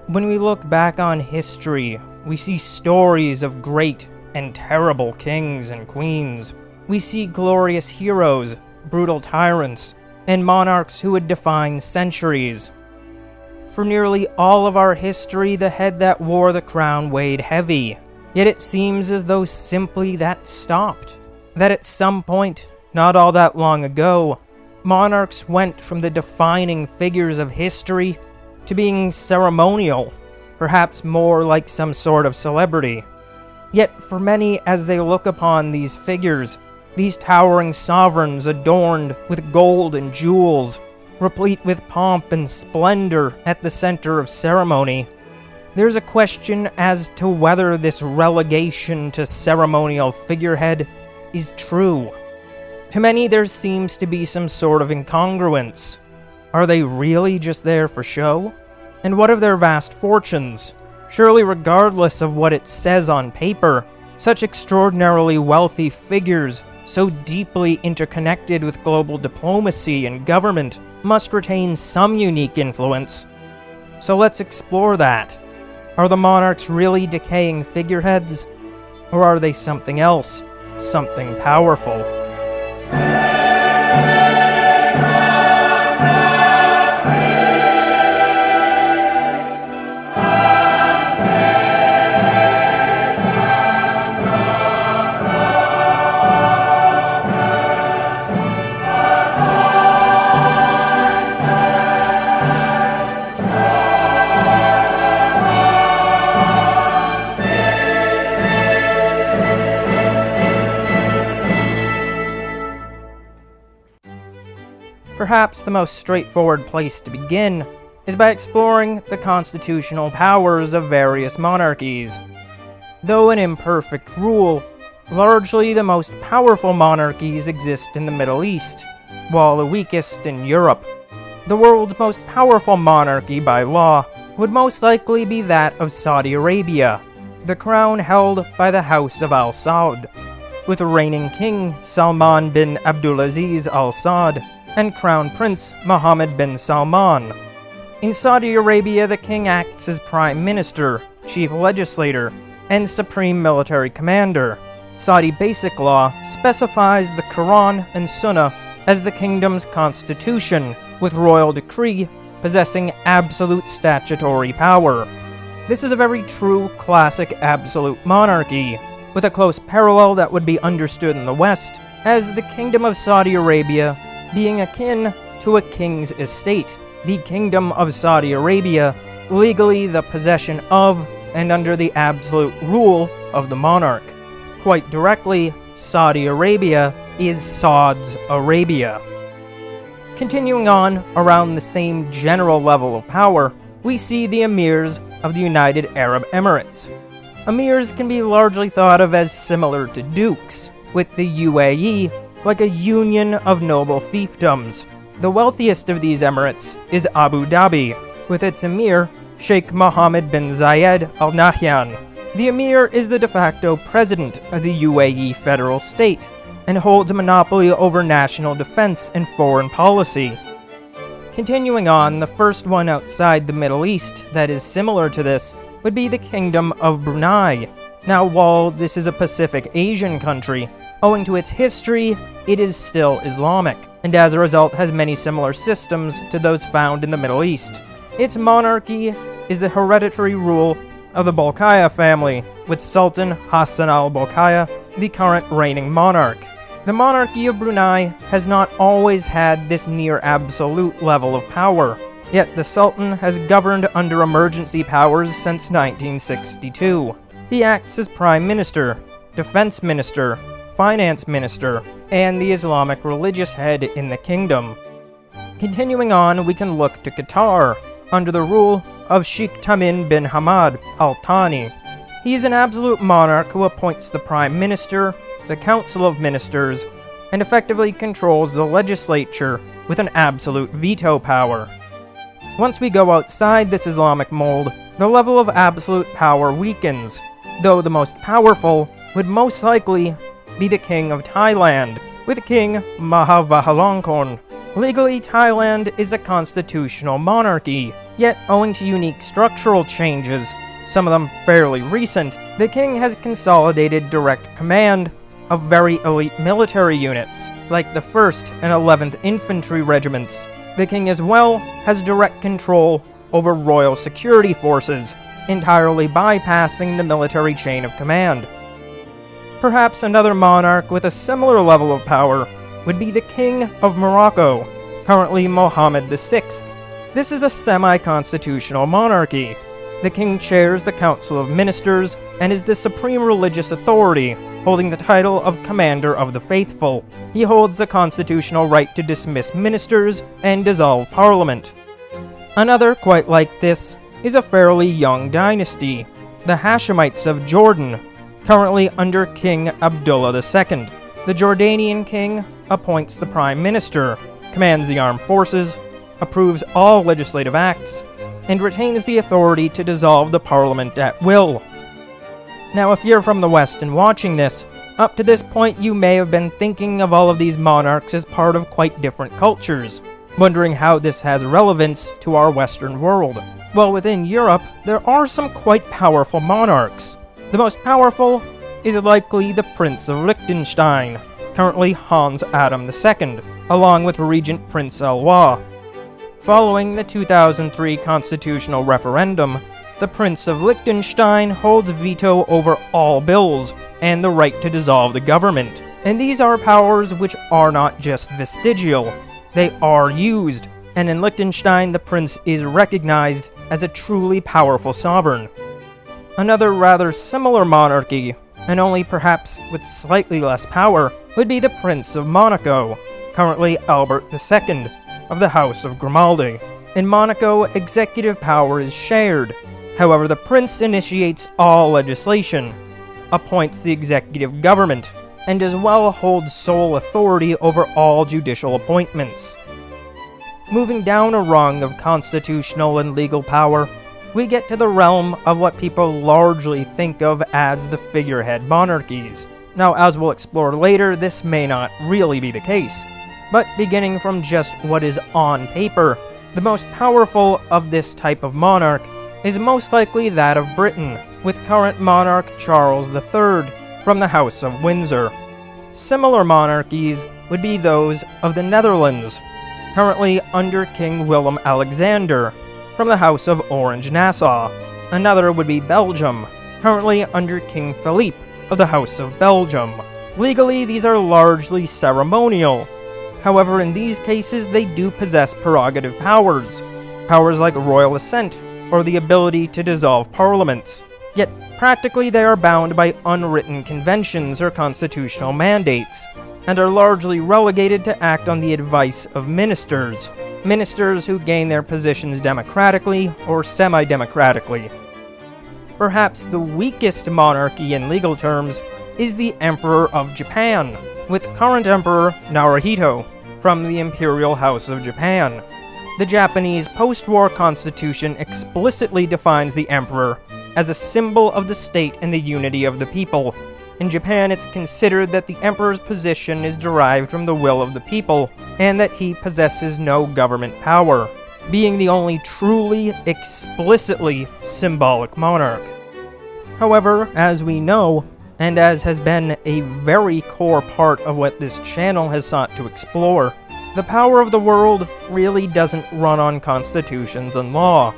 When we look back on history, we see stories of great and terrible kings and queens. We see glorious heroes, brutal tyrants, and monarchs who would define centuries. For nearly all of our history, the head that wore the crown weighed heavy. Yet it seems as though simply that stopped. That at some point, not all that long ago, monarchs went from the defining figures of history to being ceremonial, perhaps more like some sort of celebrity. Yet for many, as they look upon these figures, these towering sovereigns adorned with gold and jewels, replete with pomp and splendor at the center of ceremony, there's a question as to whether this relegation to ceremonial figurehead is true. To many, there seems to be some sort of incongruence. Are they really just there for show? And what of their vast fortunes? Surely regardless of what it says on paper, such extraordinarily wealthy figures, so deeply interconnected with global diplomacy and government, must retain some unique influence. So let's explore that. Are the monarchs really decaying figureheads? Or are they something else? Something powerful? Perhaps the most straightforward place to begin is by exploring the constitutional powers of various monarchies. Though an imperfect rule, largely the most powerful monarchies exist in the Middle East, while the weakest in Europe. The world's most powerful monarchy by law would most likely be that of Saudi Arabia, the crown held by the House of Al Saud, with reigning king Salman bin Abdulaziz Al Saud and Crown Prince Mohammed bin Salman. In Saudi Arabia, the king acts as prime minister, chief legislator, and supreme military commander. Saudi basic law specifies the Quran and Sunnah as the kingdom's constitution, with royal decree possessing absolute statutory power. This is a very true classic absolute monarchy, with a close parallel that would be understood in the West as the Kingdom of Saudi Arabia being akin to a king's estate, the Kingdom of Saudi Arabia legally the possession of and under the absolute rule of the monarch. Quite directly, Saudi Arabia is Saud's Arabia. Continuing on around the same general level of power, we see the emirs of the United Arab Emirates. Emirs can be largely thought of as similar to dukes, with the UAE like a union of noble fiefdoms. The wealthiest of these emirates is Abu Dhabi, with its emir, Sheikh Mohammed bin Zayed Al Nahyan. The emir is the de facto president of the UAE federal state, and holds a monopoly over national defense and foreign policy. Continuing on, the first one outside the Middle East that is similar to this would be the Kingdom of Brunei. Now, while this is a Pacific Asian country, owing to its history, it is still Islamic, and as a result has many similar systems to those found in the Middle East. Its monarchy is the hereditary rule of the Bolkiah family, with Sultan Hassan al-Bolkiah the current reigning monarch. The monarchy of Brunei has not always had this near absolute level of power, yet the Sultan has governed under emergency powers since 1962. He acts as Prime Minister, Defense Minister, Finance Minister, and the Islamic religious head in the kingdom. Continuing on, we can look to Qatar, under the rule of Sheikh Tamim bin Hamad Al Thani. He is an absolute monarch who appoints the Prime Minister, the Council of Ministers, and effectively controls the legislature with an absolute veto power. Once we go outside this Islamic mold, the level of absolute power weakens, though the most powerful would most likely be the King of Thailand, with King Maha Vajiralongkorn. Legally, Thailand is a constitutional monarchy, Yet, owing to unique structural changes, some of them fairly recent, the king has consolidated direct command of very elite military units, like the 1st and 11th Infantry Regiments. The king as well has direct control over royal security forces, entirely bypassing the military chain of command. Perhaps another monarch with a similar level of power would be the King of Morocco, currently Mohammed VI. This is a semi-constitutional monarchy. The king chairs the Council of Ministers and is the supreme religious authority, holding the title of Commander of the Faithful. He holds the constitutional right to dismiss ministers and dissolve parliament. Another quite like this is a fairly young dynasty, the Hashemites of Jordan, currently under King Abdullah II. The Jordanian king appoints the prime minister, commands the armed forces, approves all legislative acts, and retains the authority to dissolve the parliament at will. Now, if you're from the West and watching this, up to this point you may have been thinking of all of these monarchs as part of quite different cultures, wondering how this has relevance to our Western world. Well, within Europe, there are some quite powerful monarchs. The most powerful is likely the Prince of Liechtenstein, currently Hans Adam II, along with Regent Prince Eloi. Following the 2003 constitutional referendum, the Prince of Liechtenstein holds veto over all bills and the right to dissolve the government. And these are powers which are not just vestigial, they are used, and in Liechtenstein the prince is recognized as a truly powerful sovereign. Another rather similar monarchy, and only perhaps with slightly less power, would be the Prince of Monaco, currently Albert II, of the House of Grimaldi. In Monaco, executive power is shared. However, the prince initiates all legislation, appoints the executive government, and as well holds sole authority over all judicial appointments. Moving down a rung of constitutional and legal power, we get to the realm of what people largely think of as the figurehead monarchies. Now, as we'll explore later, this may not really be the case, but beginning from just what is on paper, the most powerful of this type of monarch is most likely that of Britain, with current monarch Charles III from the House of Windsor. Similar monarchies would be those of the Netherlands, currently under King Willem-Alexander from the House of Orange-Nassau. Another would be Belgium, currently under King Philippe of the House of Belgium. Legally, these are largely ceremonial. However, in these cases, they do possess prerogative powers. Powers like royal assent, or the ability to dissolve parliaments. Yet, practically they are bound by unwritten conventions or constitutional mandates, and are largely relegated to act on the advice of ministers. Ministers who gain their positions democratically or semi-democratically. Perhaps the weakest monarchy in legal terms is the Emperor of Japan, with current Emperor Naruhito from the Imperial House of Japan. The Japanese post-war constitution explicitly defines the emperor as a symbol of the state and the unity of the people. In Japan, it's considered that the emperor's position is derived from the will of the people, and that he possesses no government power, being the only truly, explicitly symbolic monarch. However, as we know, and as has been a very core part of what this channel has sought to explore, the power of the world really doesn't run on constitutions and law.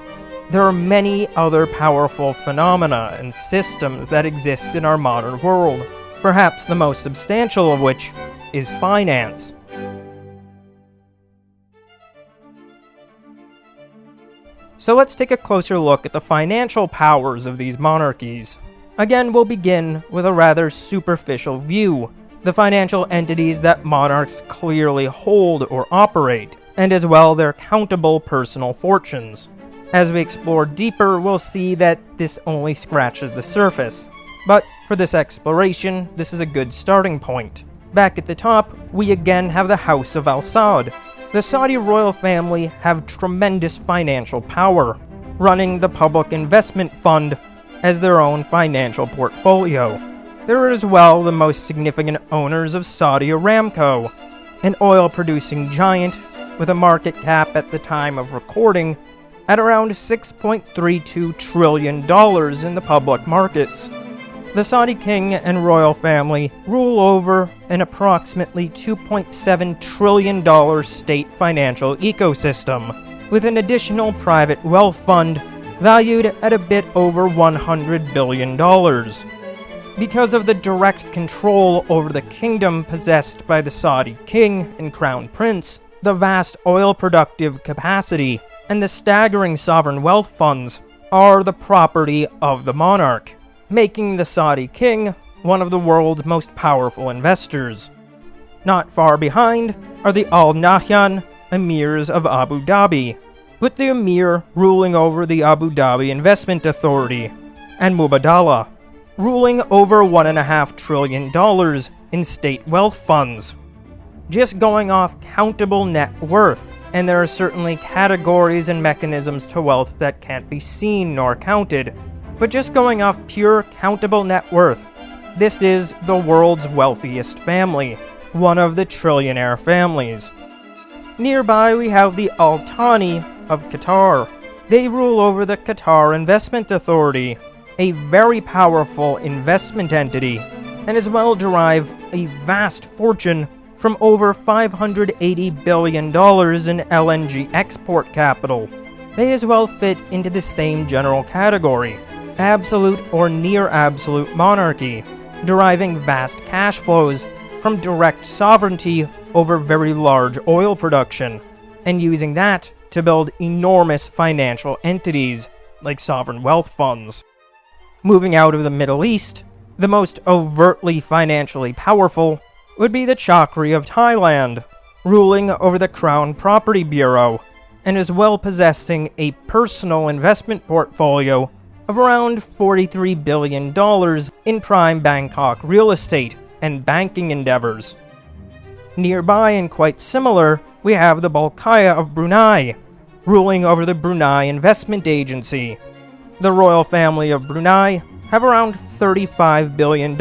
There are many other powerful phenomena and systems that exist in our modern world, perhaps the most substantial of which is finance. So let's take a closer look at the financial powers of these monarchies. Again, we'll begin with a rather superficial view, the financial entities that monarchs clearly hold or operate, and as well their countable personal fortunes. As we explore deeper, we'll see that this only scratches the surface. But for this exploration, this is a good starting point. Back at the top, we again have the House of Al Saud. The Saudi royal family have tremendous financial power, running the Public Investment Fund as their own financial portfolio. They're as well the most significant owners of Saudi Aramco, an oil-producing giant with a market cap at the time of recording at around $6.32 trillion in the public markets. The Saudi king and royal family rule over an approximately $2.7 trillion state financial ecosystem, with an additional private wealth fund valued at a bit over $100 billion. Because of the direct control over the kingdom possessed by the Saudi king and crown prince, the vast oil productive capacity, and the staggering sovereign wealth funds are the property of the monarch, making the Saudi king one of the world's most powerful investors. Not far behind are the Al Nahyan emirs of Abu Dhabi, with the emir ruling over the Abu Dhabi Investment Authority, and Mubadala ruling over $1.5 trillion in state wealth funds. Just going off countable net worth, and there are certainly categories and mechanisms to wealth that can't be seen nor counted, but just going off pure countable net worth, this is the world's wealthiest family, one of the trillionaire families. Nearby we have the Al Thani of Qatar. They rule over the Qatar Investment Authority, a very powerful investment entity, and as well derive a vast fortune from over $580 billion in LNG export capital. They as well fit into the same general category, absolute or near absolute monarchy, deriving vast cash flows from direct sovereignty over very large oil production, and using that to build enormous financial entities like sovereign wealth funds. Moving out of the Middle East, the most overtly financially powerful would be the Chakri of Thailand, ruling over the Crown Property Bureau, and as well possessing a personal investment portfolio of around $43 billion in prime Bangkok real estate and banking endeavors. Nearby and quite similar, we have the Bolkiah of Brunei, ruling over the Brunei Investment Agency. The royal family of Brunei have around $35 billion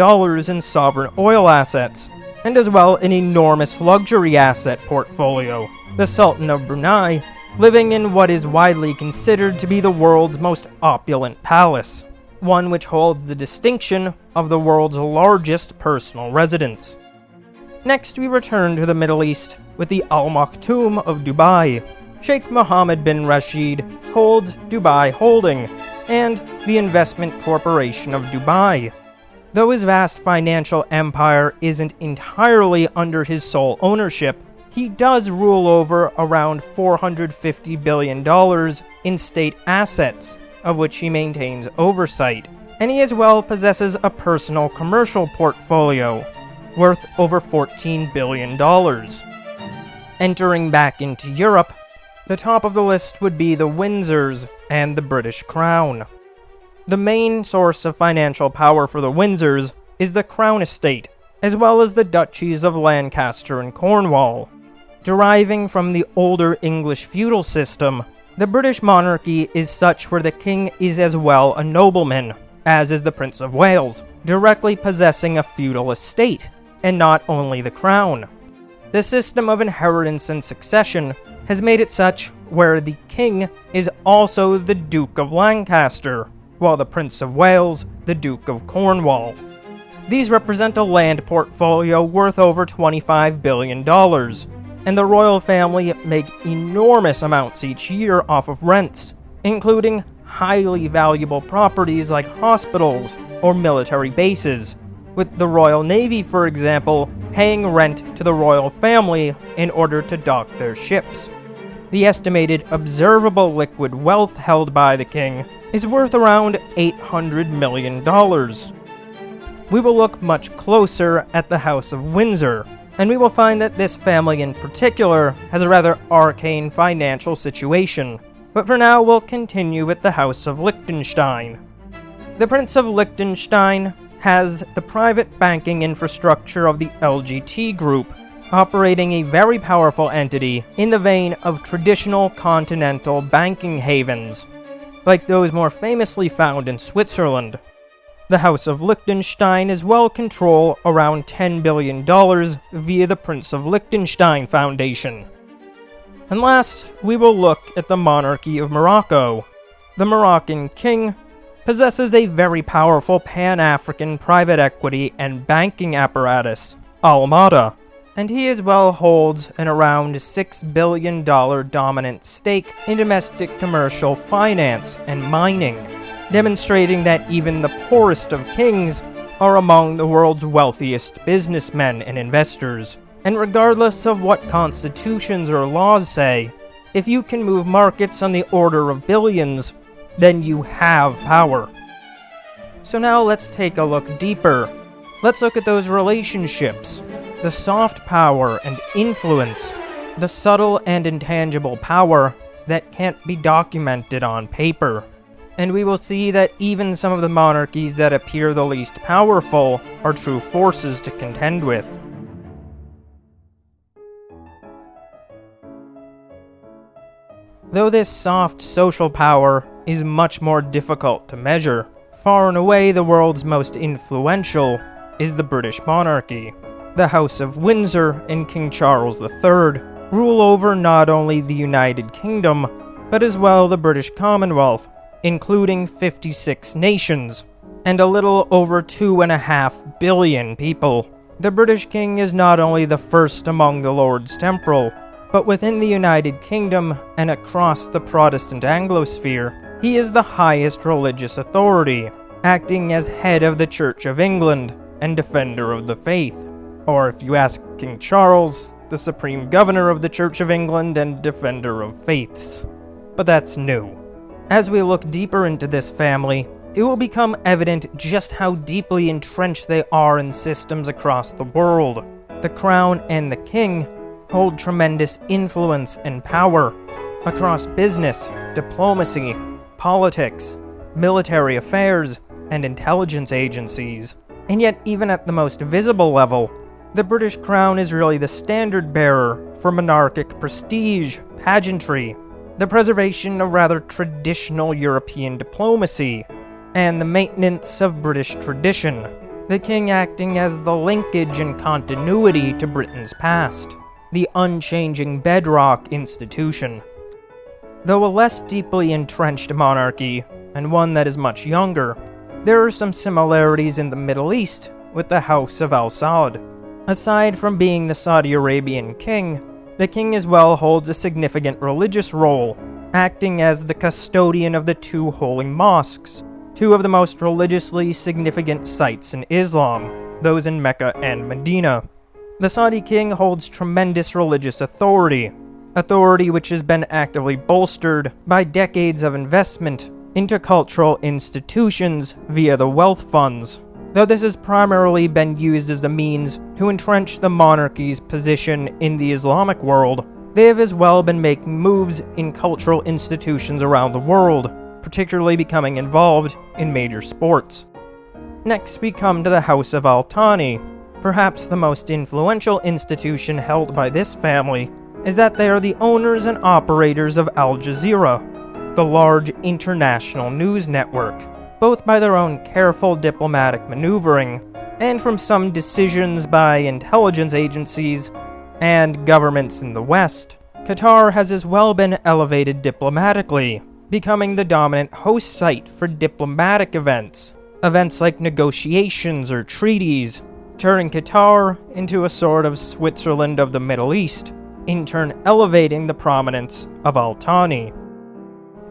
in sovereign oil assets, and as well an enormous luxury asset portfolio. The Sultan of Brunei living in what is widely considered to be the world's most opulent palace, one which holds the distinction of the world's largest personal residence. Next, we return to the Middle East with the Al Maktoum of Dubai. Sheikh Mohammed bin Rashid holds Dubai Holding and the Investment Corporation of Dubai. Though his vast financial empire isn't entirely under his sole ownership, he does rule over around $450 billion in state assets, of which he maintains oversight, and he as well possesses a personal commercial portfolio worth over $14 billion. Entering back into Europe, the top of the list would be the Windsors and the British Crown. The main source of financial power for the Windsors is the Crown Estate, as well as the duchies of Lancaster and Cornwall. Deriving from the older English feudal system, the British monarchy is such where the king is as well a nobleman, as is the Prince of Wales, directly possessing a feudal estate, and not only the crown. The system of inheritance and succession has made it such where the king is also the Duke of Lancaster, while the Prince of Wales the Duke of Cornwall. These represent a land portfolio worth over $25 billion, and the royal family make enormous amounts each year off of rents, including highly valuable properties like hospitals or military bases, with the Royal Navy, for example, paying rent to the royal family in order to dock their ships. The estimated observable liquid wealth held by the king is worth around $800 million. We will look much closer at the House of Windsor, and we will find that this family in particular has a rather arcane financial situation. But for now, we'll continue with the House of Liechtenstein. The Prince of Liechtenstein has the private banking infrastructure of the LGT Group, operating a very powerful entity in the vein of traditional continental banking havens, like those more famously found in Switzerland. The House of Liechtenstein as well control around $10 billion via the Prince of Liechtenstein Foundation. And last, we will look at the monarchy of Morocco. The Moroccan king possesses a very powerful Pan-African private equity and banking apparatus, Almada, and he as well holds an around $6 billion dominant stake in domestic commercial finance and mining, demonstrating that even the poorest of kings are among the world's wealthiest businessmen and investors. And regardless of what constitutions or laws say, if you can move markets on the order of billions, then you have power. So now let's take a look deeper. Let's look at those relationships, the soft power and influence, the subtle and intangible power that can't be documented on paper. And we will see that even some of the monarchies that appear the least powerful are true forces to contend with. Though this soft social power is much more difficult to measure, far and away the world's most influential is the British monarchy. The House of Windsor and King Charles III rule over not only the United Kingdom, but as well the British Commonwealth, including 56 nations, and a little over 2.5 billion people. The British King is not only the first among the Lords Temporal, but within the United Kingdom and across the Protestant Anglosphere, he is the highest religious authority, acting as head of the Church of England and defender of the faith. Or if you ask King Charles, the supreme governor of the Church of England and defender of faiths. But that's new. As we look deeper into this family, it will become evident just how deeply entrenched they are in systems across the world. The crown and the king hold tremendous influence and power across business, diplomacy, politics, military affairs, and intelligence agencies. And yet, even at the most visible level, the British crown is really the standard bearer for monarchic prestige, pageantry, the preservation of rather traditional European diplomacy, and the maintenance of British tradition, the king acting as the linkage and continuity to Britain's past, the unchanging bedrock institution. Though a less deeply entrenched monarchy, and one that is much younger, there are some similarities in the Middle East with the House of Al Saud. Aside from being the Saudi Arabian king, the king as well holds a significant religious role, acting as the custodian of the two holy mosques, two of the most religiously significant sites in Islam, those in Mecca and Medina. The Saudi king holds tremendous religious authority which has been actively bolstered by decades of investment into cultural institutions via the wealth funds. Though this has primarily been used as a means to entrench the monarchy's position in the Islamic world, they have as well been making moves in cultural institutions around the world, particularly becoming involved in major sports. Next, we come to the House of Al Thani. Perhaps the most influential institution held by this family is that they are the owners and operators of Al Jazeera, the large international news network, both by their own careful diplomatic maneuvering, and from some decisions by intelligence agencies and governments in the West. Qatar has as well been elevated diplomatically, becoming the dominant host site for diplomatic events like negotiations or treaties, turning Qatar into a sort of Switzerland of the Middle East, in turn elevating the prominence of Al Thani.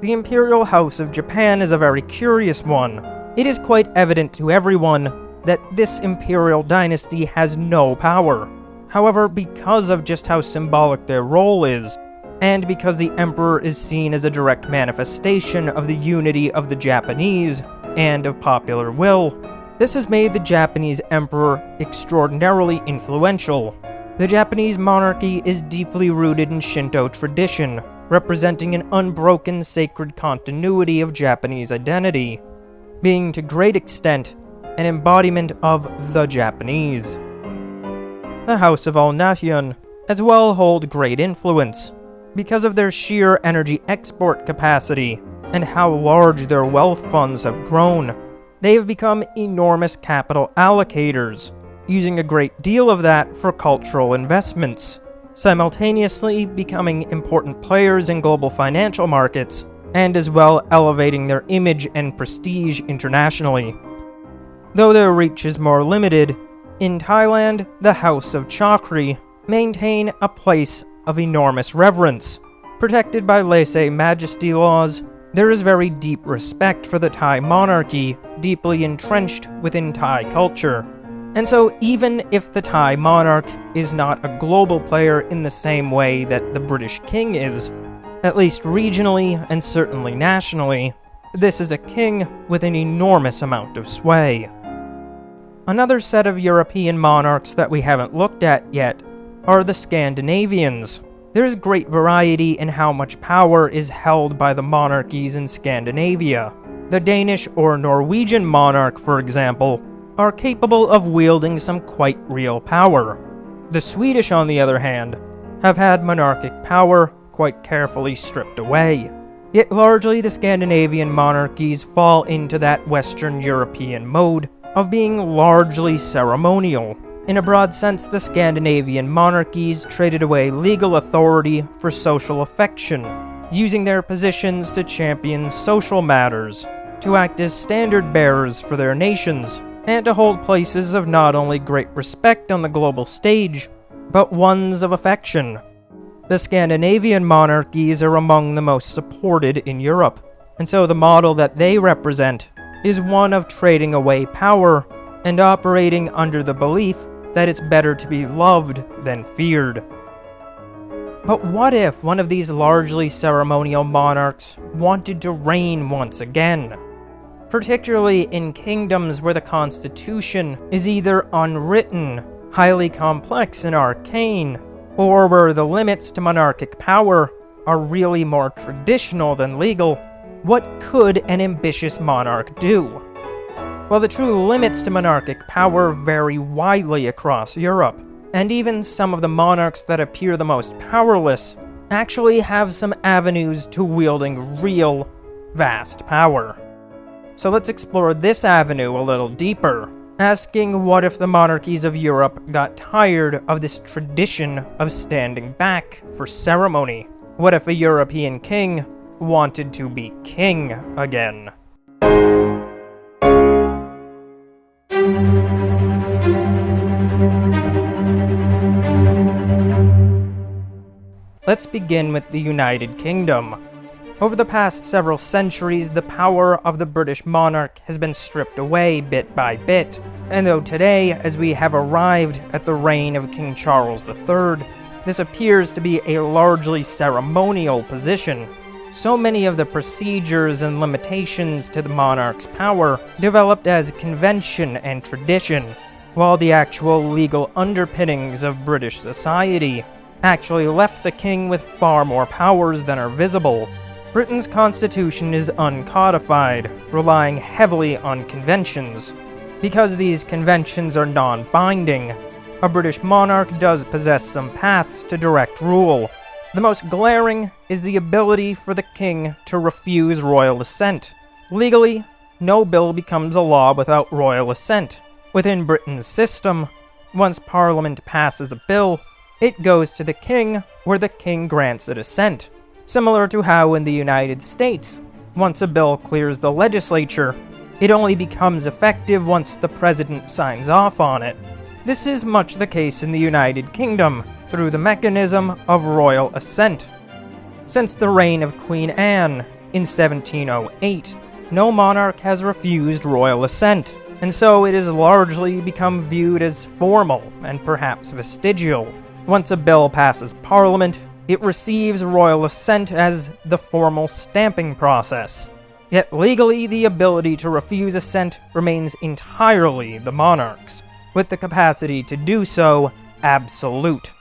The Imperial House of Japan is a very curious one. It is quite evident to everyone that this imperial dynasty has no power. However, because of just how symbolic their role is, and because the emperor is seen as a direct manifestation of the unity of the Japanese and of popular will, this has made the Japanese emperor extraordinarily influential. The Japanese monarchy is deeply rooted in Shinto tradition, representing an unbroken sacred continuity of Japanese identity, being to great extent an embodiment of the Japanese. The House of Al Nahyan as well hold great influence, because of their sheer energy export capacity and how large their wealth funds have grown. They have become enormous capital allocators, using a great deal of that for cultural investments, simultaneously becoming important players in global financial markets, and as well elevating their image and prestige internationally. Though their reach is more limited, in Thailand, the House of Chakri maintain a place of enormous reverence. Protected by lèse-majesty laws, there is very deep respect for the Thai monarchy, deeply entrenched within Thai culture. And so even if the Thai monarch is not a global player in the same way that the British king is, at least regionally and certainly nationally, this is a king with an enormous amount of sway. Another set of European monarchs that we haven't looked at yet are the Scandinavians. There is great variety in how much power is held by the monarchies in Scandinavia. The Danish or Norwegian monarch, for example, are capable of wielding some quite real power. The Swedish, on the other hand, have had monarchic power quite carefully stripped away. Yet largely the Scandinavian monarchies fall into that Western European mode of being largely ceremonial. In a broad sense, the Scandinavian monarchies traded away legal authority for social affection, using their positions to champion social matters, to act as standard bearers for their nations, and to hold places of not only great respect on the global stage, but ones of affection. The Scandinavian monarchies are among the most supported in Europe, and so the model that they represent is one of trading away power and operating under the belief that it's better to be loved than feared. But what if one of these largely ceremonial monarchs wanted to reign once again? Particularly in kingdoms where the constitution is either unwritten, highly complex and arcane, or where the limits to monarchic power are really more traditional than legal. What could an ambitious monarch do? Well, the true limits to monarchic power vary widely across Europe, and even some of the monarchs that appear the most powerless actually have some avenues to wielding real, vast power. So let's explore this avenue a little deeper, asking what if the monarchies of Europe got tired of this tradition of standing back for ceremony? What if a European king wanted to be king again? Let's begin with the United Kingdom. Over the past several centuries, the power of the British monarch has been stripped away bit by bit, and though today, as we have arrived at the reign of King Charles III, this appears to be a largely ceremonial position, so many of the procedures and limitations to the monarch's power developed as convention and tradition, while the actual legal underpinnings of British society actually left the king with far more powers than are visible. Britain's constitution is uncodified, relying heavily on conventions. Because these conventions are non-binding, a British monarch does possess some paths to direct rule. The most glaring is the ability for the king to refuse royal assent. Legally, no bill becomes a law without royal assent. Within Britain's system, once Parliament passes a bill, it goes to the king, where the king grants it assent. Similar to how in the United States, once a bill clears the legislature, it only becomes effective once the president signs off on it. This is much the case in the United Kingdom, through the mechanism of royal assent. Since the reign of Queen Anne in 1708, no monarch has refused royal assent, and so it has largely become viewed as formal and perhaps vestigial. Once a bill passes Parliament, it receives royal assent as the formal stamping process. Yet legally, the ability to refuse assent remains entirely the monarch's, with the capacity to do so absolute.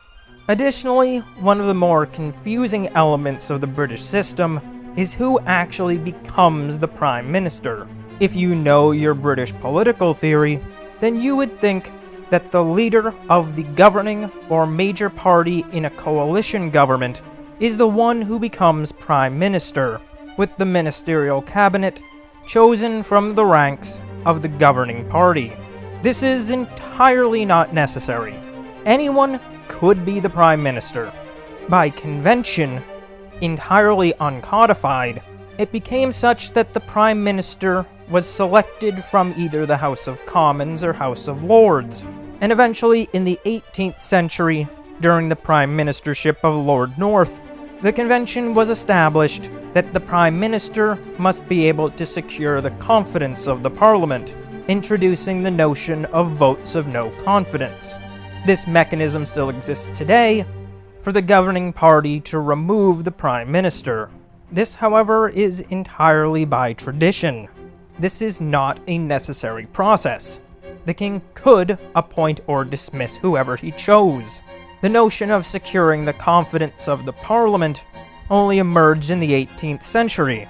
Additionally, one of the more confusing elements of the British system is who actually becomes the Prime Minister. If you know your British political theory, then you would think that the leader of the governing or major party in a coalition government is the one who becomes Prime Minister, with the ministerial cabinet chosen from the ranks of the governing party. This is entirely not necessary. Anyone could be the Prime Minister. By convention, entirely uncodified, it became such that the Prime Minister was selected from either the House of Commons or House of Lords, and eventually in the 18th century, during the Prime Ministership of Lord North, the convention was established that the Prime Minister must be able to secure the confidence of the Parliament, introducing the notion of votes of no confidence. This mechanism still exists today for the governing party to remove the Prime Minister. This, however, is entirely by tradition. This is not a necessary process. The king could appoint or dismiss whoever he chose. The notion of securing the confidence of the Parliament only emerged in the 18th century.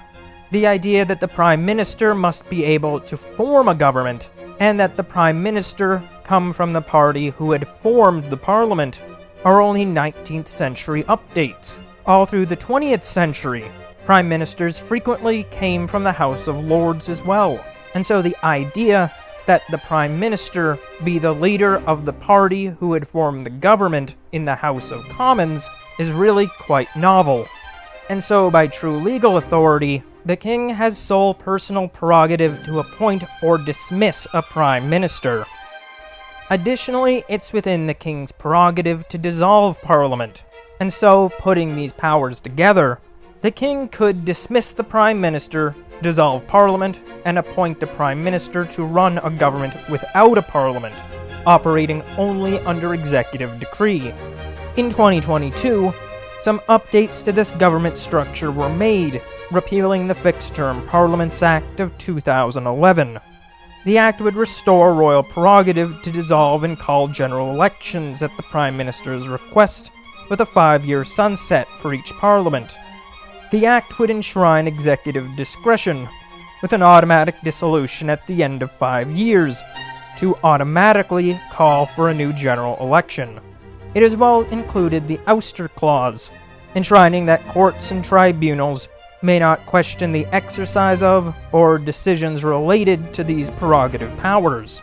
The idea that the Prime Minister must be able to form a government, and that the Prime Minister come from the party who had formed the Parliament, are only 19th century updates. All through the 20th century, Prime Ministers frequently came from the House of Lords as well, and so the idea that the Prime Minister be the leader of the party who had formed the government in the House of Commons is really quite novel. And so by true legal authority, the king has sole personal prerogative to appoint or dismiss a Prime Minister. Additionally, it's within the king's prerogative to dissolve Parliament, and so, putting these powers together, the king could dismiss the Prime Minister, dissolve Parliament, and appoint a Prime Minister to run a government without a Parliament, operating only under executive decree. In 2022, some updates to this government structure were made, repealing the Fixed-Term Parliaments Act of 2011. The act would restore royal prerogative to dissolve and call general elections at the Prime Minister's request, with a 5-year sunset for each Parliament. The act would enshrine executive discretion, with an automatic dissolution at the end of 5 years, to automatically call for a new general election. It as well included the ouster clause, enshrining that courts and tribunals may not question the exercise of or decisions related to these prerogative powers.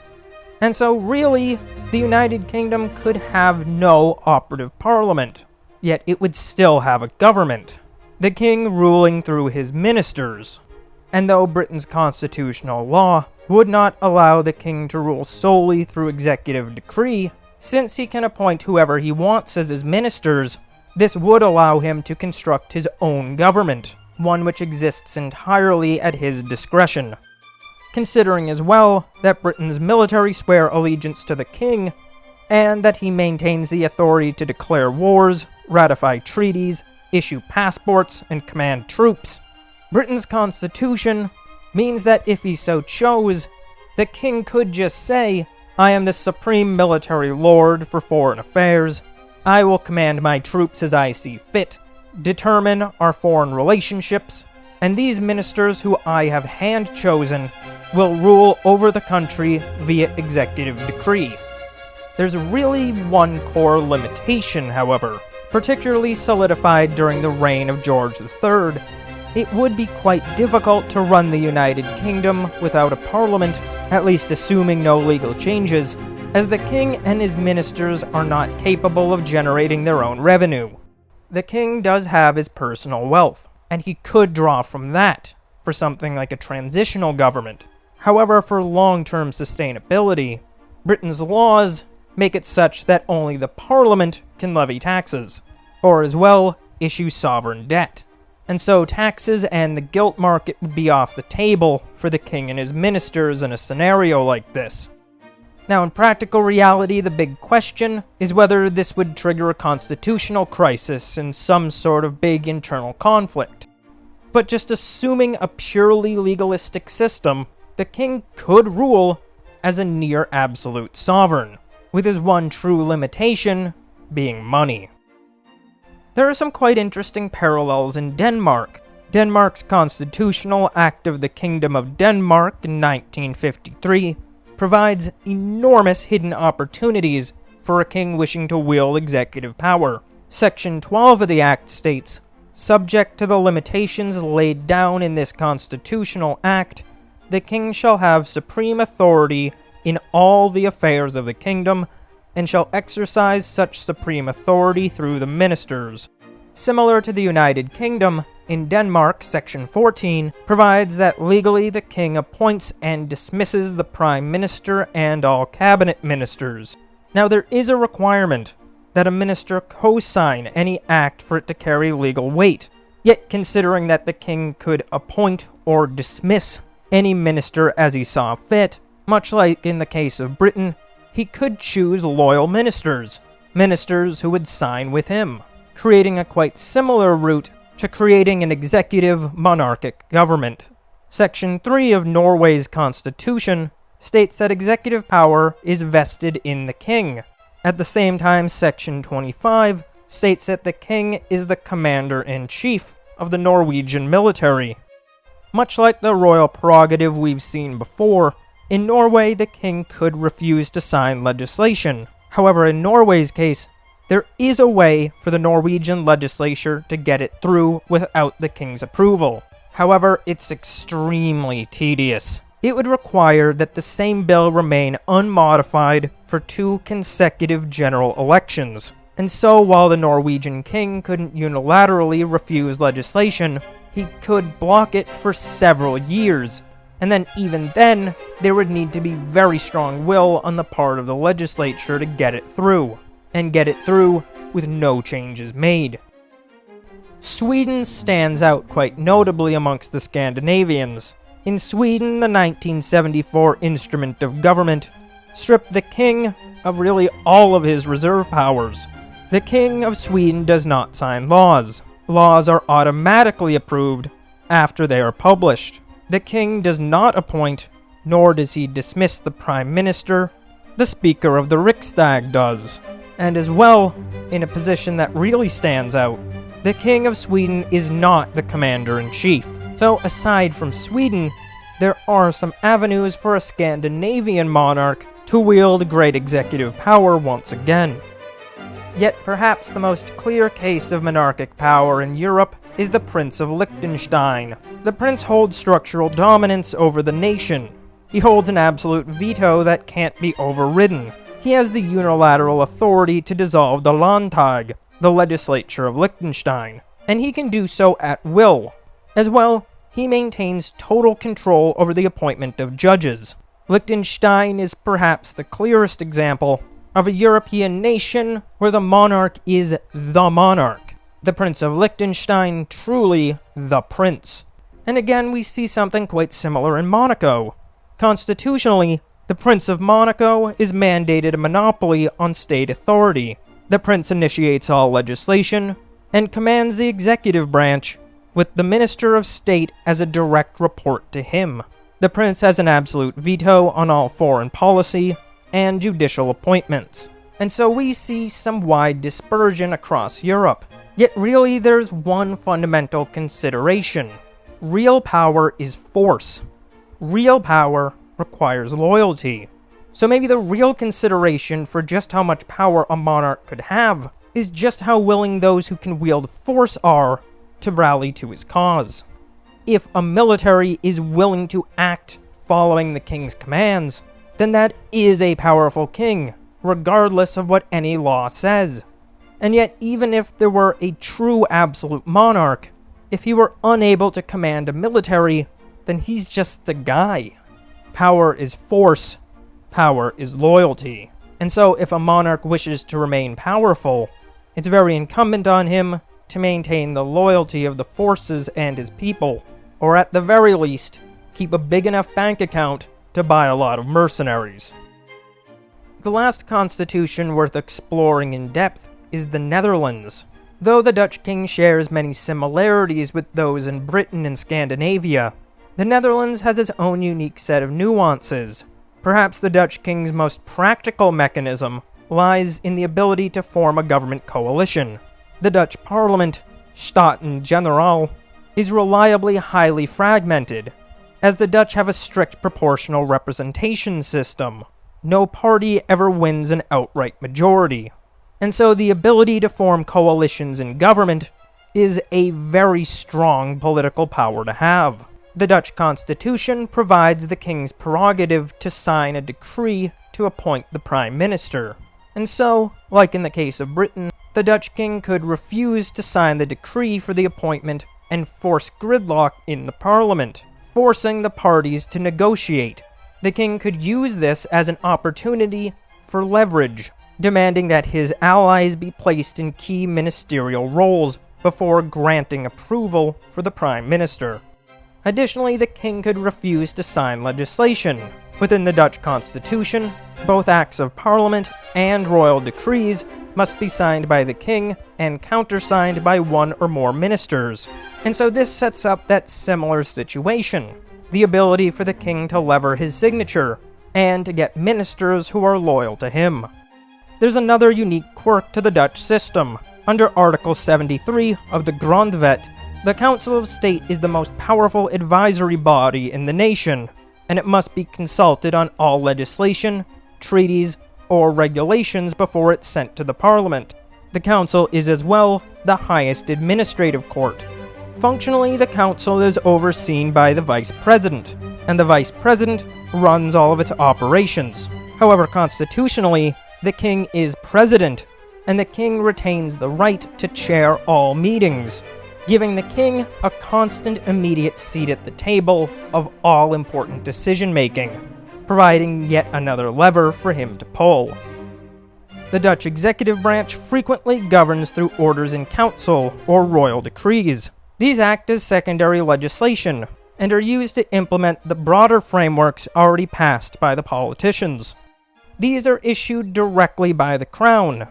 And so really, the United Kingdom could have no operative parliament, yet it would still have a government, the king ruling through his ministers. And though Britain's constitutional law would not allow the king to rule solely through executive decree, since he can appoint whoever he wants as his ministers, this would allow him to construct his own government, one which exists entirely at his discretion. Considering as well that Britain's military swear allegiance to the king, and that he maintains the authority to declare wars, ratify treaties, issue passports, and command troops, Britain's constitution means that if he so chose, the king could just say, "I am the supreme military lord for foreign affairs. I will command my troops as I see fit, determine our foreign relationships, and these ministers who I have hand-chosen will rule over the country via executive decree." There's really one core limitation, however, particularly solidified during the reign of George III. It would be quite difficult to run the United Kingdom without a parliament, at least assuming no legal changes, as the king and his ministers are not capable of generating their own revenue. The king does have his personal wealth, and he could draw from that for something like a transitional government. However, for long-term sustainability, Britain's laws make it such that only the Parliament can levy taxes, or as well, issue sovereign debt. And so taxes and the gilt market would be off the table for the king and his ministers in a scenario like this. Now, in practical reality, the big question is whether this would trigger a constitutional crisis and some sort of big internal conflict. But just assuming a purely legalistic system, the king could rule as a near-absolute sovereign, with his one true limitation being money. There are some quite interesting parallels in Denmark. Denmark's Constitutional Act of the Kingdom of Denmark in 1953 provides enormous hidden opportunities for a king wishing to wield executive power. Section 12 of the Act states, "Subject to the limitations laid down in this constitutional act, the king shall have supreme authority in all the affairs of the kingdom, and shall exercise such supreme authority through the ministers. Similar to the United Kingdom, in Denmark, Section 14 provides that legally the king appoints and dismisses the prime minister and all cabinet ministers. Now, there is a requirement that a minister co-sign any act for it to carry legal weight. Yet, considering that the king could appoint or dismiss any minister as he saw fit, much like in the case of Britain, he could choose loyal ministers who would sign with him, creating a quite similar route to creating an executive monarchic government. Section 3 of Norway's constitution states that executive power is vested in the king. At the same time, Section 25 states that the king is the commander-in-chief of the Norwegian military. Much like the royal prerogative we've seen before, in Norway the king could refuse to sign legislation. However, in Norway's case, there is a way for the Norwegian legislature to get it through without the king's approval. However, it's extremely tedious. It would require that the same bill remain unmodified for 2 consecutive general elections. And so, while the Norwegian king couldn't unilaterally refuse legislation, he could block it for several years. And then, even then, there would need to be very strong will on the part of the legislature to get it through. And get it through with no changes made. Sweden stands out quite notably amongst the Scandinavians. In Sweden, the 1974 Instrument of Government stripped the king of really all of his reserve powers. The king of Sweden does not sign laws. Laws are automatically approved after they are published. The king does not appoint, nor does he dismiss the prime minister. The Speaker of the Riksdag does. And as well, in a position that really stands out, the King of Sweden is not the commander-in-chief. So aside from Sweden, there are some avenues for a Scandinavian monarch to wield great executive power once again. Yet perhaps the most clear case of monarchic power in Europe is the Prince of Liechtenstein. The prince holds structural dominance over the nation. He holds an absolute veto that can't be overridden. He has the unilateral authority to dissolve the Landtag, the legislature of Liechtenstein, and he can do so at will. As well, he maintains total control over the appointment of judges. Liechtenstein is perhaps the clearest example of a European nation where the monarch is the monarch. The Prince of Liechtenstein truly the prince. And again, we see something quite similar in Monaco. Constitutionally, the Prince of Monaco is mandated a monopoly on state authority. The prince initiates all legislation and commands the executive branch, with the Minister of State as a direct report to him. The prince has an absolute veto on all foreign policy and judicial appointments. And so we see some wide dispersion across Europe. Yet really there's one fundamental consideration. Real power is force. Real power requires loyalty. So maybe the real consideration for just how much power a monarch could have is just how willing those who can wield force are to rally to his cause. If a military is willing to act following the king's commands, then that is a powerful king, regardless of what any law says. And yet, even if there were a true absolute monarch, if he were unable to command a military, then he's just a guy. Power is force, power is loyalty. And so if a monarch wishes to remain powerful, it's very incumbent on him to maintain the loyalty of the forces and his people, or at the very least, keep a big enough bank account to buy a lot of mercenaries. The last constitution worth exploring in depth is the Netherlands. Though the Dutch king shares many similarities with those in Britain and Scandinavia, the Netherlands has its own unique set of nuances. Perhaps the Dutch king's most practical mechanism lies in the ability to form a government coalition. The Dutch parliament, Staten-Generaal, is reliably highly fragmented, as the Dutch have a strict proportional representation system. No party ever wins an outright majority. And so the ability to form coalitions in government is a very strong political power to have. The Dutch constitution provides the king's prerogative to sign a decree to appoint the prime minister. And so, like in the case of Britain, the Dutch king could refuse to sign the decree for the appointment and force gridlock in the parliament, forcing the parties to negotiate. The king could use this as an opportunity for leverage, demanding that his allies be placed in key ministerial roles before granting approval for the prime minister. Additionally, the king could refuse to sign legislation. Within the Dutch constitution, both acts of parliament and royal decrees must be signed by the king and countersigned by one or more ministers. And so this sets up that similar situation, the ability for the king to lever his signature, and to get ministers who are loyal to him. There's another unique quirk to the Dutch system. Under Article 73 of the Grondwet, the Council of State is the most powerful advisory body in the nation, and it must be consulted on all legislation, treaties, or regulations before it's sent to the Parliament. The Council is as well the highest administrative court. Functionally, the Council is overseen by the Vice President, and the Vice President runs all of its operations. However, constitutionally, the King is President, and the King retains the right to chair all meetings, giving the King a constant immediate seat at the table of all important decision-making, providing yet another lever for him to pull. The Dutch executive branch frequently governs through orders in council or royal decrees. These act as secondary legislation and are used to implement the broader frameworks already passed by the politicians. These are issued directly by the crown,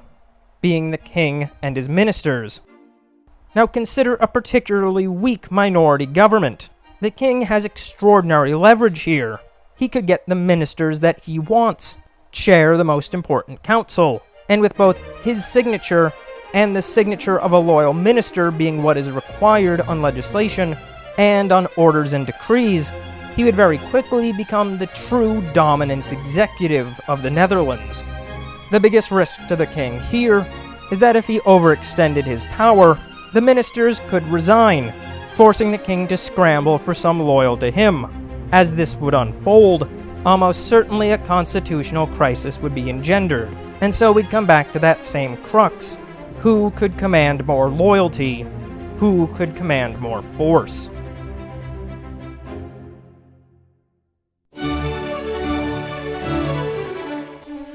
being the king and his ministers. Now consider a particularly weak minority government. The king has extraordinary leverage here. He could get the ministers that he wants, chair the most important council, and with both his signature and the signature of a loyal minister being what is required on legislation and on orders and decrees, he would very quickly become the true dominant executive of the Netherlands. The biggest risk to the king here is that if he overextended his power, the ministers could resign, forcing the king to scramble for some loyal to him. As this would unfold, almost certainly a constitutional crisis would be engendered, and so we'd come back to that same crux. Who could command more loyalty? Who could command more force?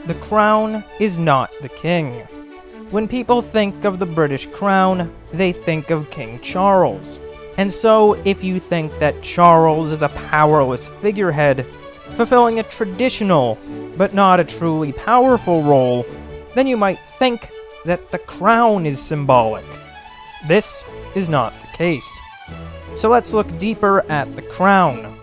The crown is not the king. When people think of the British crown, they think of King Charles. And so, if you think that Charles is a powerless figurehead, fulfilling a traditional, but not a truly powerful role, then you might think that the crown is symbolic. This is not the case. So let's look deeper at the crown.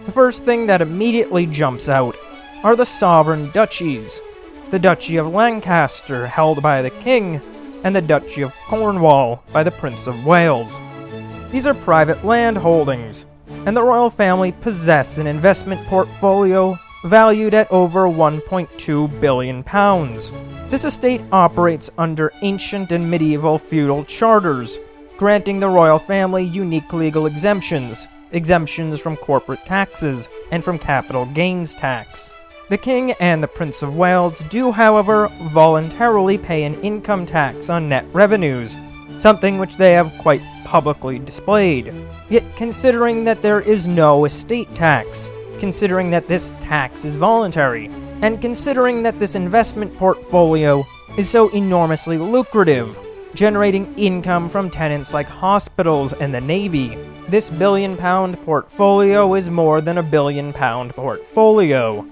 The first thing that immediately jumps out are the sovereign duchies. The Duchy of Lancaster, held by the King, and the Duchy of Cornwall by the Prince of Wales. These are private land holdings, and the royal family possess an investment portfolio valued at over £1.2 billion. This estate operates under ancient and medieval feudal charters, granting the royal family unique legal exemptions from corporate taxes, and from capital gains tax. The King and the Prince of Wales do, however, voluntarily pay an income tax on net revenues, something which they have quite publicly displayed. Yet considering that there is no estate tax, considering that this tax is voluntary, and considering that this investment portfolio is so enormously lucrative, generating income from tenants like hospitals and the Navy, this billion-pound portfolio is more than a billion-pound portfolio.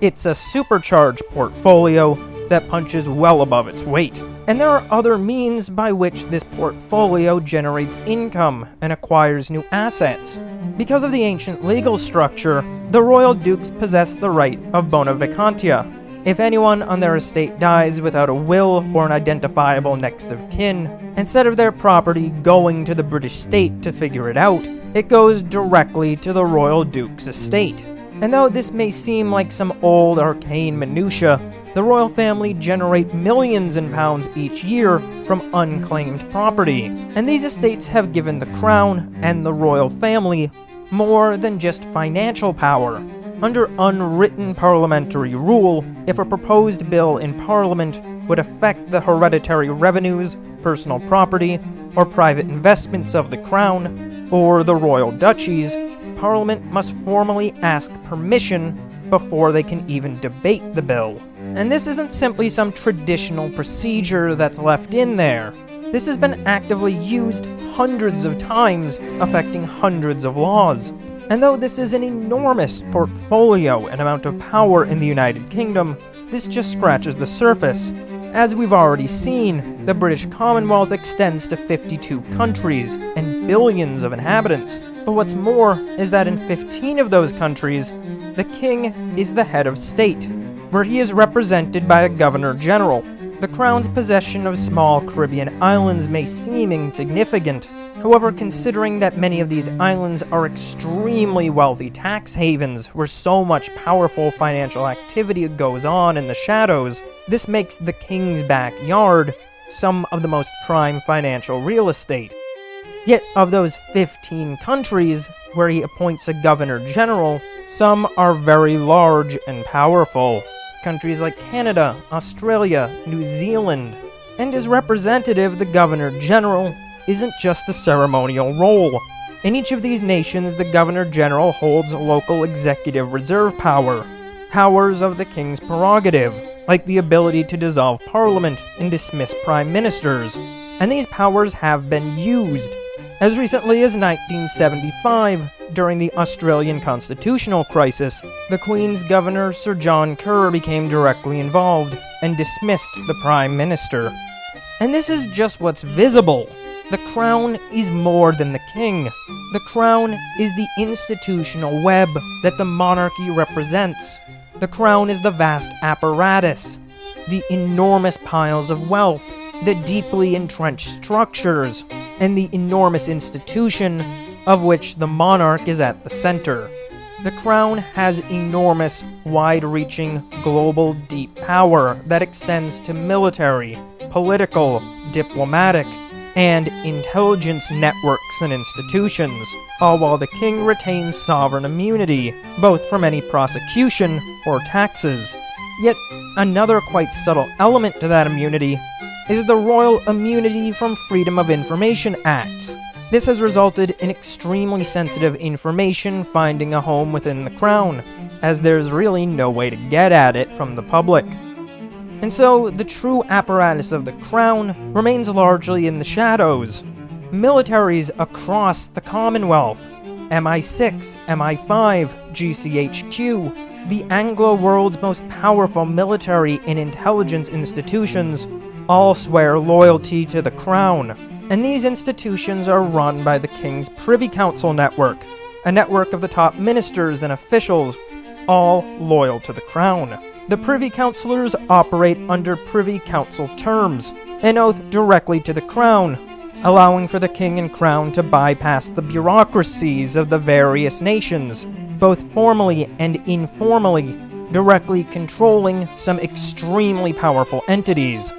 It's a supercharged portfolio that punches well above its weight. And there are other means by which this portfolio generates income and acquires new assets. Because of the ancient legal structure, the royal dukes possess the right of bona vacantia. If anyone on their estate dies without a will or an identifiable next of kin, instead of their property going to the British state to figure it out, it goes directly to the royal duke's estate. And though this may seem like some old arcane minutia, the royal family generate millions in pounds each year from unclaimed property, and these estates have given the crown and the royal family more than just financial power. Under unwritten parliamentary rule, if a proposed bill in Parliament would affect the hereditary revenues, personal property, or private investments of the Crown, or the royal duchies, Parliament must formally ask permission before they can even debate the bill. And this isn't simply some traditional procedure that's left in there. This has been actively used hundreds of times, affecting hundreds of laws. And though this is an enormous portfolio and amount of power in the United Kingdom, this just scratches the surface. As we've already seen, the British Commonwealth extends to 52 countries and billions of inhabitants. But what's more is that in 15 of those countries, the king is the head of state, where he is represented by a governor-general. The Crown's possession of small Caribbean islands may seem insignificant. However, considering that many of these islands are extremely wealthy tax havens where so much powerful financial activity goes on in the shadows, this makes the king's backyard some of the most prime financial real estate. Yet, of those 15 countries where he appoints a governor-general, some are very large and powerful. Countries like Canada, Australia, New Zealand. And as representative, the Governor-General isn't just a ceremonial role. In each of these nations, the Governor-General holds local executive reserve power, powers of the king's prerogative, like the ability to dissolve parliament and dismiss prime ministers. And these powers have been used. As recently as 1975, during the Australian constitutional crisis, the Queen's Governor Sir John Kerr became directly involved and dismissed the Prime Minister. And this is just what's visible. The Crown is more than the King. The Crown is the institutional web that the monarchy represents. The Crown is the vast apparatus, the enormous piles of wealth, the deeply entrenched structures, and the enormous institution of which the monarch is at the center. The Crown has enormous, wide-reaching, global deep power that extends to military, political, diplomatic, and intelligence networks and institutions, all while the king retains sovereign immunity, both from any prosecution or taxes. Yet, another quite subtle element to that immunity is the Royal Immunity from Freedom of Information Acts. This has resulted in extremely sensitive information finding a home within the Crown, as there's really no way to get at it from the public. And so, the true apparatus of the Crown remains largely in the shadows. Militaries across the Commonwealth, MI6, MI5, GCHQ, the Anglo world's most powerful military and intelligence institutions, all swear loyalty to the Crown. And these institutions are run by the King's Privy Council network, a network of the top ministers and officials, all loyal to the Crown. The Privy Councillors operate under Privy Council terms, an oath directly to the Crown, allowing for the King and Crown to bypass the bureaucracies of the various nations, both formally and informally, directly controlling some extremely powerful entities.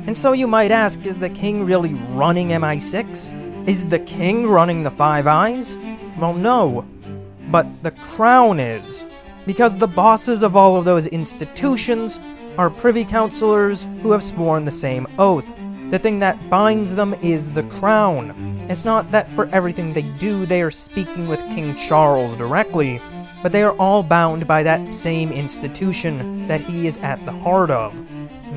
And so you might ask, is the king really running MI6? Is the king running the Five Eyes? Well, no. But the Crown is. Because the bosses of all of those institutions are privy councillors who have sworn the same oath. The thing that binds them is the Crown. It's not that for everything they do they are speaking with King Charles directly, but they are all bound by that same institution that he is at the heart of,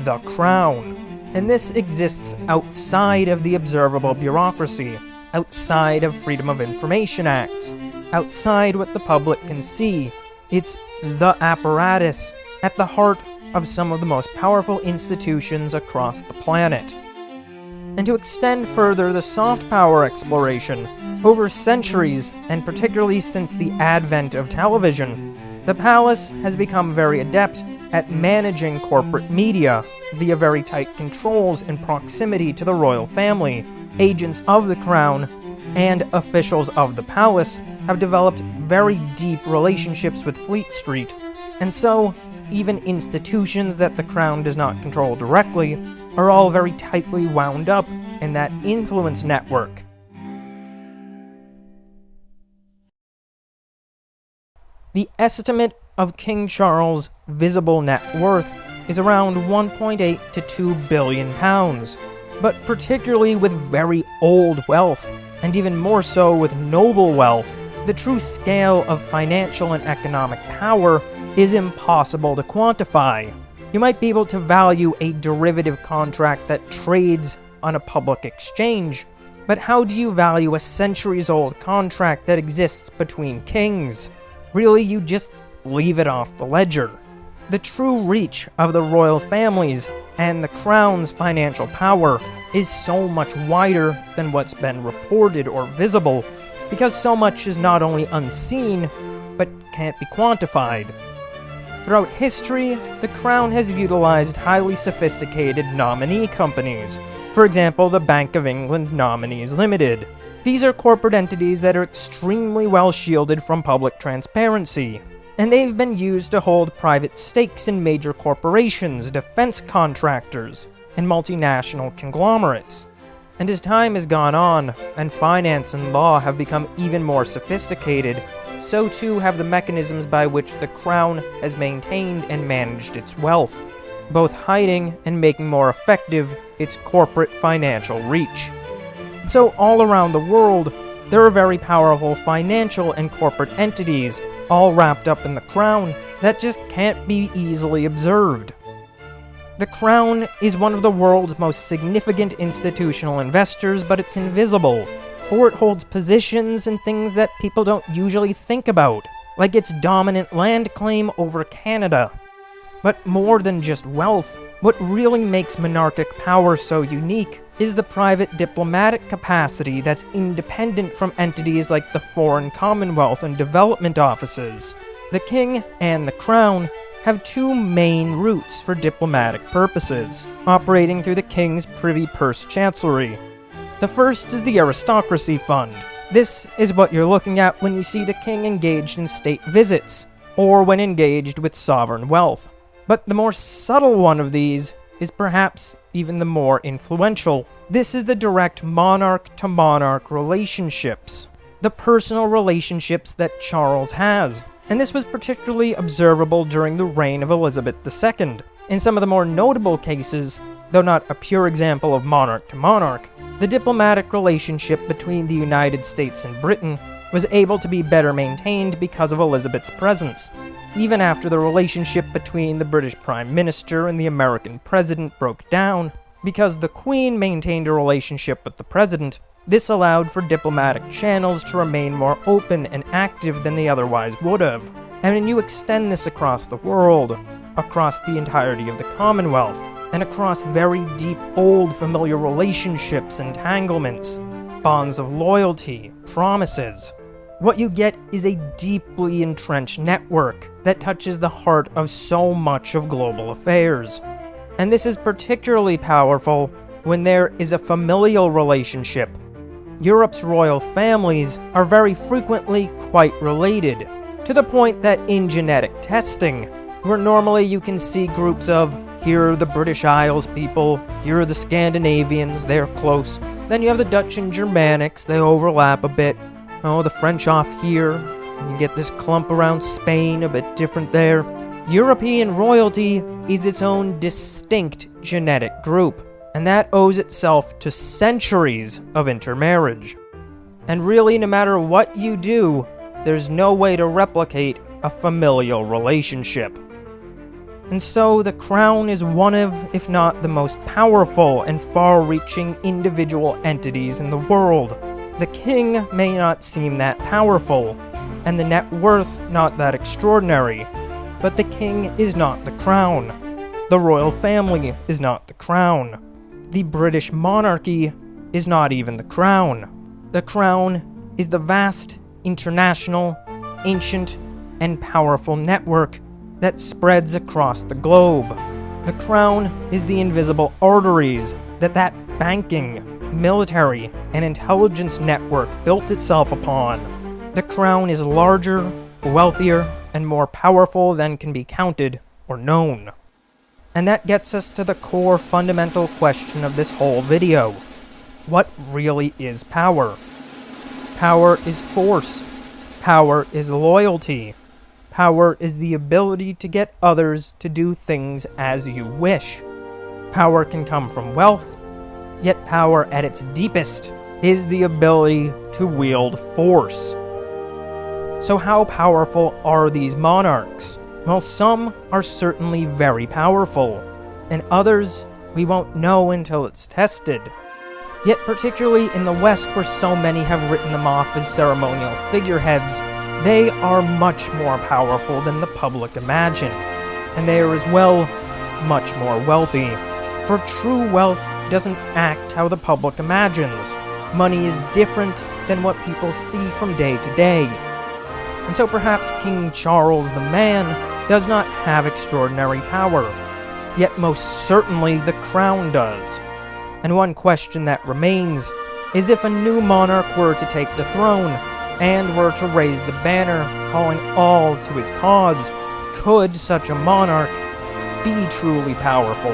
the Crown. And this exists outside of the observable bureaucracy, outside of Freedom of Information Acts, outside what the public can see. It's the apparatus at the heart of some of the most powerful institutions across the planet. And to extend further the soft power exploration, over centuries, and particularly since the advent of television, the palace has become very adept at managing corporate media via very tight controls and proximity to the royal family. Agents of the Crown and officials of the palace have developed very deep relationships with Fleet Street, and so even institutions that the Crown does not control directly are all very tightly wound up in that influence network. The estimate of King Charles' visible net worth is around 1.8 to 2 billion pounds, but particularly with very old wealth, and even more so with noble wealth, the true scale of financial and economic power is impossible to quantify. You might be able to value a derivative contract that trades on a public exchange, but how do you value a centuries-old contract that exists between kings? Really, you just leave it off the ledger. The true reach of the royal families and the crown's financial power is so much wider than what's been reported or visible, because so much is not only unseen, but can't be quantified. Throughout history, the crown has utilized highly sophisticated nominee companies. For example, the Bank of England Nominees Limited. These are corporate entities that are extremely well shielded from public transparency, and they've been used to hold private stakes in major corporations, defense contractors, and multinational conglomerates. And as time has gone on, and finance and law have become even more sophisticated, so too have the mechanisms by which the crown has maintained and managed its wealth, both hiding and making more effective its corporate financial reach. So all around the world, there are very powerful financial and corporate entities, all wrapped up in the crown, that just can't be easily observed. The crown is one of the world's most significant institutional investors, but it's invisible, or it holds positions and things that people don't usually think about, like its dominant land claim over Canada. But more than just wealth, what really makes monarchic power so unique is the private diplomatic capacity that's independent from entities like the Foreign Commonwealth and Development Offices. The king and the crown have two main routes for diplomatic purposes, operating through the king's privy purse chancellery. The first is the aristocracy fund. This is what you're looking at when you see the king engaged in state visits, or when engaged with sovereign wealth. But the more subtle one of these is perhaps even the more influential. This is the direct monarch-to-monarch relationships, the personal relationships that Charles has. And this was particularly observable during the reign of Elizabeth II. In some of the more notable cases, though not a pure example of monarch-to-monarch, the diplomatic relationship between the United States and Britain was able to be better maintained because of Elizabeth's presence. Even after the relationship between the British Prime Minister and the American President broke down, because the Queen maintained a relationship with the President, this allowed for diplomatic channels to remain more open and active than they otherwise would have. And when you extend this across the world, across the entirety of the Commonwealth, and across very deep, old, familiar relationships, entanglements, bonds of loyalty, promises, what you get is a deeply entrenched network that touches the heart of so much of global affairs. And this is particularly powerful when there is a familial relationship. Europe's royal families are very frequently quite related, to the point that in genetic testing, where normally you can see groups of, here are the British Isles people, here are the Scandinavians, they're close. Then you have the Dutch and Germanics, they overlap a bit. Oh, the French off here, and you get this clump around Spain, a bit different there. European royalty is its own distinct genetic group, and that owes itself to centuries of intermarriage. And really, no matter what you do, there's no way to replicate a familial relationship. And so the crown is one of, if not the most powerful and far-reaching individual entities in the world. The king may not seem that powerful, and the net worth not that extraordinary, but the king is not the crown. The royal family is not the crown. The British monarchy is not even the crown. The crown is the vast, international, ancient, and powerful network that spreads across the globe. The crown is the invisible arteries that banking, military, and intelligence network built itself upon. The crown is larger, wealthier, and more powerful than can be counted or known. And that gets us to the core fundamental question of this whole video. What really is power? Power is force. Power is loyalty. Power is the ability to get others to do things as you wish. Power can come from wealth, yet power at its deepest is the ability to wield force. So how powerful are these monarchs? Well, some are certainly very powerful, and others we won't know until it's tested. Yet particularly in the West, where so many have written them off as ceremonial figureheads, they are much more powerful than the public imagine, and they are as well much more wealthy. For true wealth doesn't act how the public imagines. Money is different than what people see from day to day. And so perhaps King Charles the Man does not have extraordinary power, yet most certainly the crown does. And one question that remains is, if a new monarch were to take the throne and were to raise the banner calling all to his cause, could such a monarch be truly powerful?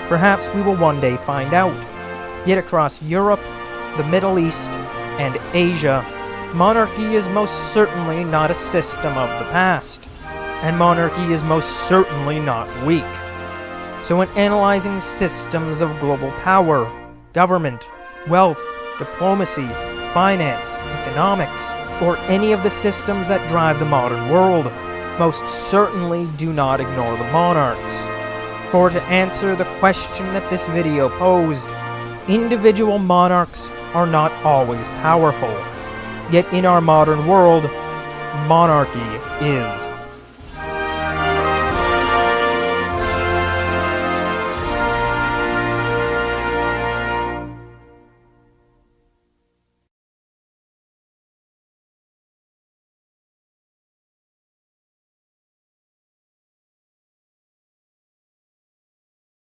Perhaps we will one day find out. Yet across Europe, the Middle East, and Asia, monarchy is most certainly not a system of the past, and monarchy is most certainly not weak. So when analyzing systems of global power, government, wealth, diplomacy, finance, economics, or any of the systems that drive the modern world, most certainly do not ignore the monarchs. For to answer the question that this video posed, individual monarchs are not always powerful. Yet in our modern world, monarchy is